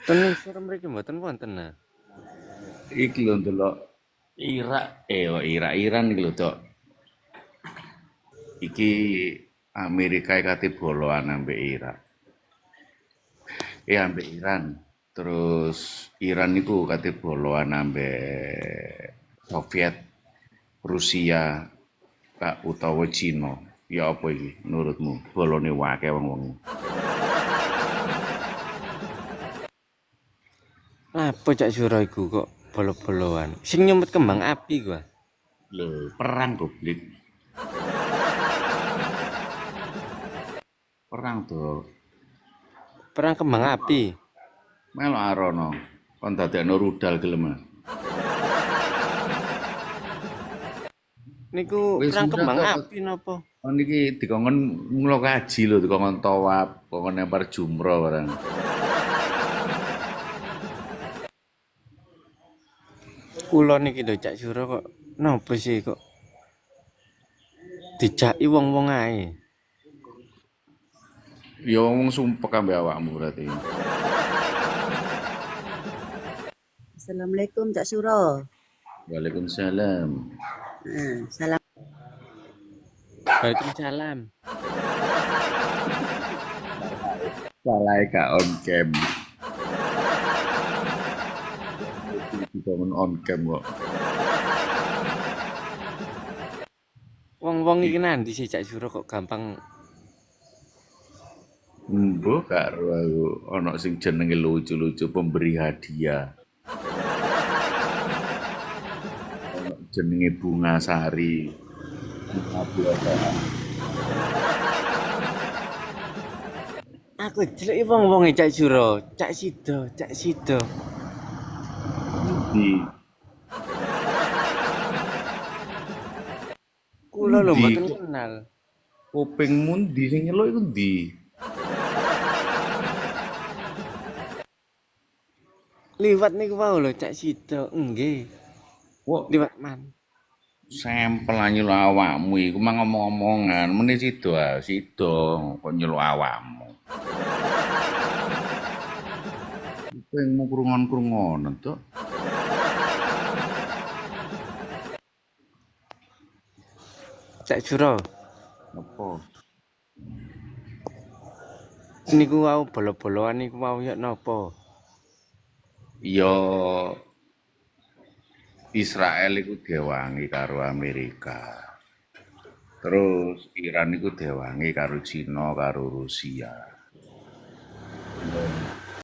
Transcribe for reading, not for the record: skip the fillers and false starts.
Ten isor mriki mboten wonten nah. Iki lho ndelok Iran iki lho, Dok. Iki Amerika kate boloan ambek Irak. Ambek Iran. Terus Iran niku kate boloan ambek Soviet, Rusia, Kak utawa Cina. Ya apa iki menurutmu? Bolone wae wong-wong. Apa Cak Suro iku kok bolo-boloan. Sing nyumet kembang api gua. Lho, perang goblok. Perang to. Perang kembang api. Melok arono. Kon dadekno rudal gelem. Niku Wis perang murah kembang to. api napa? Oh niki dikongkon mulo kaji lho, dikongkon tawaf, dikongkon lempar jumroh barang. Kula niki lho Cak Suro kok napa sih kok dijaki wong-wong ae. Ya wong sumpek ambek awakmu berarti. Assalamualaikum Cak Suro. Waalaikumsalam. Salam. Waalaikumsalam. Salah gak on cam. Dikongkon on cam kok. Wong-wong iki nandi sih Cak Suro kok gampang Mbok karo aku ana sing jenenge lucu-lucu pemberi hadiah. Ana jenenge Bunga Sari. aku jeleki wong-wonge Cak Suro, Cak Sido, Cak Sido. Di Kula lho Endi? mboten kenal. Kupingmu ndi sing nyeluk iku ndi? Liwat niku wau lho Cak Sido, nggih. Kok Liwat man. sampel nyeluk awakmu iku mah ngomong-ngomongan, mene sida sida kok nyeluk awakmu. Kupingmu krungon-krungonen to. Cak Suro, Apa? niku wau bolo-boloan niku wau ya napa? Ya Israel iku diwangi karo Amerika. Terus Iran iku diwangi karo Cina karo Rusia.